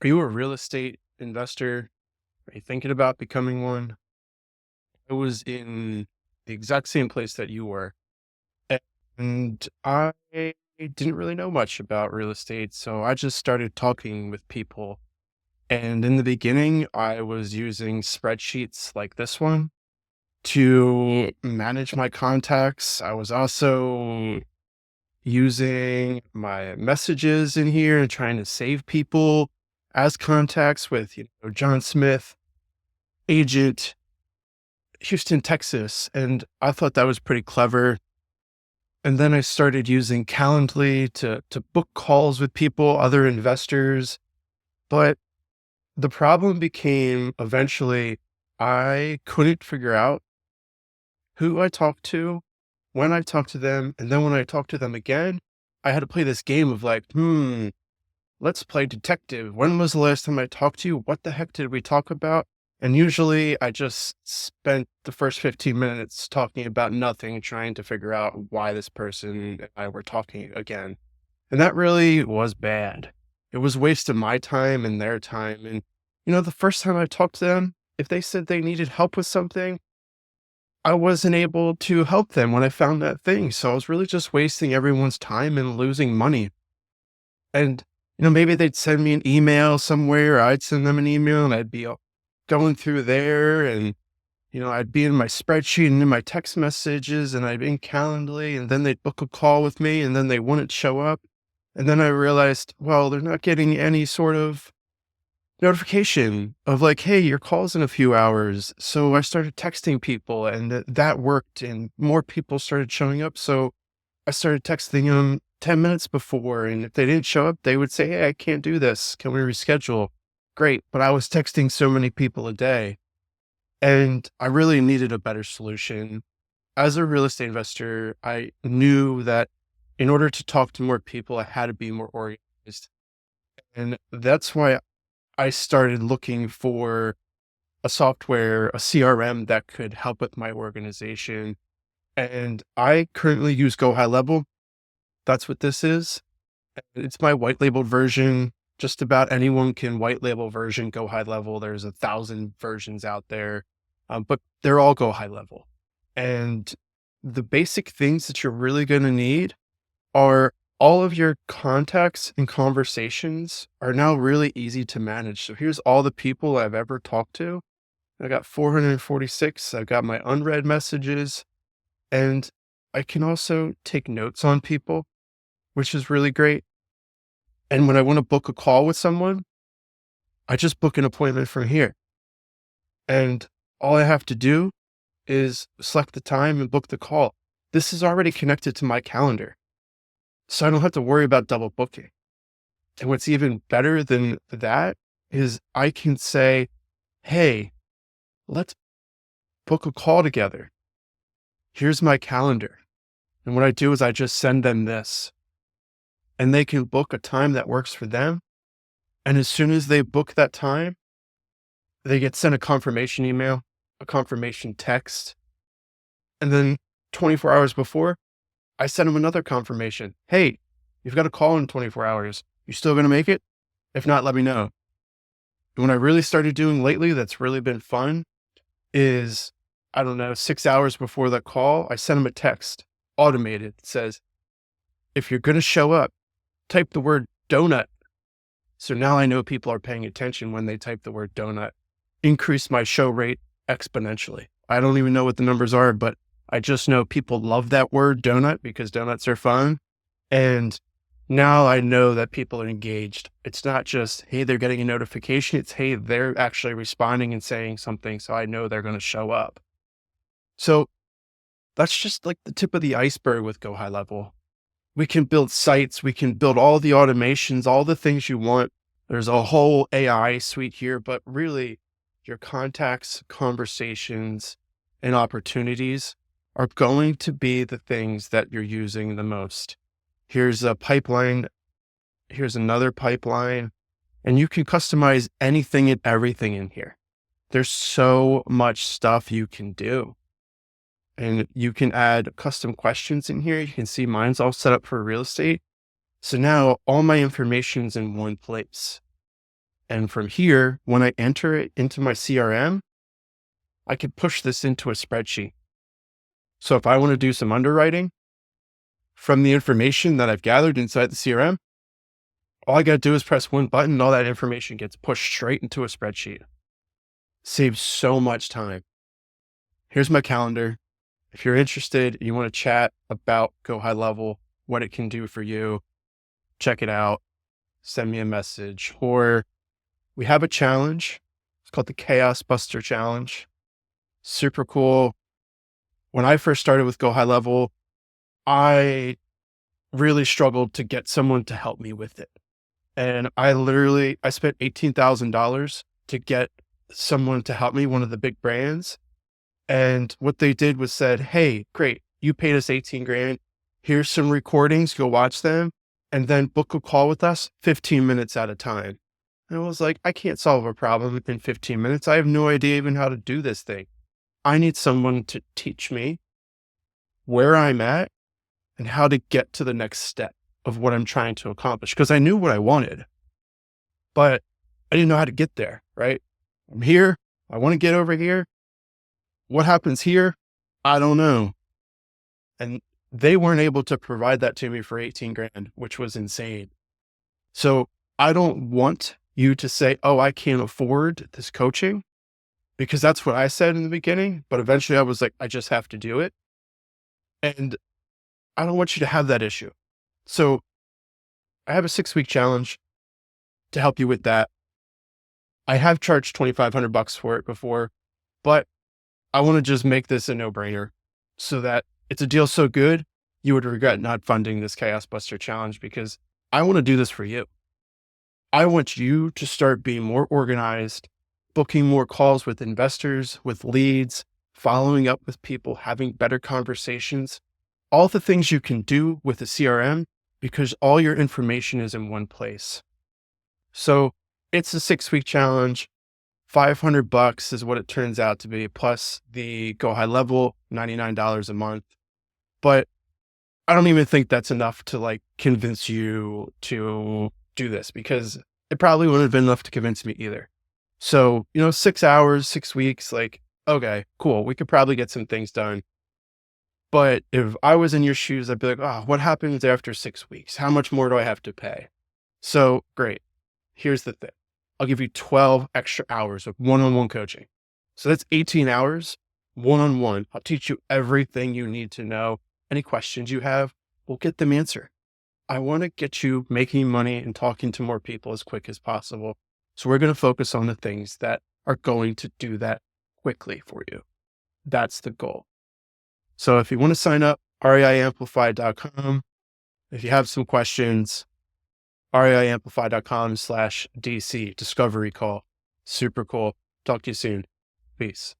Are you a real estate investor? Are you thinking about becoming one? I was in the exact same place that you were, and I didn't really know much about real estate, so I just started talking with people. And in the beginning, I was using spreadsheets like this one to manage my contacts. I was also using my messages in here and trying to save people as contacts with, John Smith, agent, Houston, Texas. And I thought that was pretty clever. And then I started using Calendly to book calls with people, other investors. But the problem became eventually I couldn't figure out who I talked to, when I talked to them, and then when I talked to them again, I had to play this game of like, let's play detective. When was the last time I talked to you? What the heck did we talk about? And usually I just spent the first 15 minutes talking about nothing, trying to figure out why this person and I were talking again. And that really was bad. It was wasting my time and their time. And, the first time I talked to them, if they said they needed help with something, I wasn't able to help them when I found that thing. So I was really just wasting everyone's time and losing money. And, maybe they'd send me an email somewhere, or I'd send them an email and I'd be going through there and, I'd be in my spreadsheet and in my text messages and I'd be in Calendly and then they'd book a call with me and then they wouldn't show up. And then I realized, well, they're not getting any sort of notification of like, hey, your call's in a few hours. So I started texting people and that worked and more people started showing up. So I started texting them 10 minutes before. And if they didn't show up, they would say, hey, I can't do this. Can we reschedule? Great. But I was texting so many people a day and I really needed a better solution. As a real estate investor, I knew that in order to talk to more people, I had to be more organized. And that's why I started looking for a software, a CRM that could help with my organization. And I currently use GoHighLevel. That's what this is. It's my white labeled version. Just about anyone can white label version GoHighLevel. There's 1,000 versions out there, but they're all GoHighLevel. And the basic things that you're really going to need are all of your contacts and conversations are now really easy to manage. So here's all the people I've ever talked to. I got 446. I've got my unread messages, and I can also take notes on people, which is really great. And when I want to book a call with someone, I just book an appointment from here. And all I have to do is select the time and book the call. This is already connected to my calendar, so I don't have to worry about double booking. And what's even better than that is I can say, hey, let's book a call together. Here's my calendar. And what I do is I just send them this and they can book a time that works for them. And as soon as they book that time, they get sent a confirmation email, a confirmation text. And then 24 hours before, I send them another confirmation. Hey, you've got a call in 24 hours. You still going to make it? If not, let me know. And what I really started doing lately that's really been fun is, I don't know, 6 hours before that call, I send them a text, automated. It says, if you're going to show up, type the word donut. So now I know people are paying attention when they type the word donut. Increase my show rate exponentially. I don't even know what the numbers are, but I just know people love that word donut because donuts are fun. And now I know that people are engaged. It's not just, hey, they're getting a notification. It's, hey, they're actually responding and saying something. So I know they're going to show up. So that's just like the tip of the iceberg with GoHighLevel. We can build sites. We can build all the automations, all the things you want. There's a whole AI suite here, but really your contacts, conversations, and opportunities are going to be the things that you're using the most. Here's a pipeline. Here's another pipeline. And you can customize anything and everything in here. There's so much stuff you can do. And you can add custom questions in here. You can see mine's all set up for real estate. So now all my information's in one place. And from here, when I enter it into my CRM, I could push this into a spreadsheet. So if I want to do some underwriting from the information that I've gathered inside the CRM, all I got to do is press one button and all that information gets pushed straight into a spreadsheet. Saves so much time. Here's my calendar. If you're interested, you want to chat about GoHighLevel, what it can do for you, check it out, send me a message. Or we have a challenge. It's called the Chaos Buster Challenge. Super cool. When I first started with GoHighLevel, I really struggled to get someone to help me with it. And I spent $18,000 to get someone to help me, one of the big brands. And what they did was said, hey, great, you paid us 18 grand. Here's some recordings, go watch them, and then book a call with us 15 minutes at a time. And I was like, I can't solve a problem in 15 minutes. I have no idea even how to do this thing. I need someone to teach me where I'm at and how to get to the next step of what I'm trying to accomplish. Because I knew what I wanted, but I didn't know how to get there, right? I'm here. I want to get over here. What happens here? I don't know. And they weren't able to provide that to me for 18 grand, which was insane. So I don't want you to say, oh, I can't afford this coaching, because that's what I said in the beginning. But eventually I was like, I just have to do it. And I don't want you to have that issue. So I have a 6-week challenge to help you with that. I have charged $2,500 for it before, but I want to just make this a no-brainer so that it's a deal so good, you would regret not funding this Chaos Buster Challenge, because I want to do this for you. I want you to start being more organized, booking more calls with investors, with leads, following up with people, having better conversations, all the things you can do with a CRM, because all your information is in one place. So it's a 6-week challenge. $500 is what it turns out to be, plus the GoHighLevel, $99 a month. But I don't even think that's enough to like convince you to do this, because it probably wouldn't have been enough to convince me either. So, 6 hours, 6 weeks, like, okay, cool. We could probably get some things done. But if I was in your shoes, I'd be like, oh, what happens after 6 weeks? How much more do I have to pay? So great. Here's the thing. I'll give you 12 extra hours of one-on-one coaching. So that's 18 hours, one-on-one. I'll teach you everything you need to know. Any questions you have, we'll get them answered. I want to get you making money and talking to more people as quick as possible. So we're going to focus on the things that are going to do that quickly for you. That's the goal. So if you want to sign up, reiamplify.com. If you have some questions, reiamplify.com/DC, discovery call. Super cool. Talk to you soon. Peace.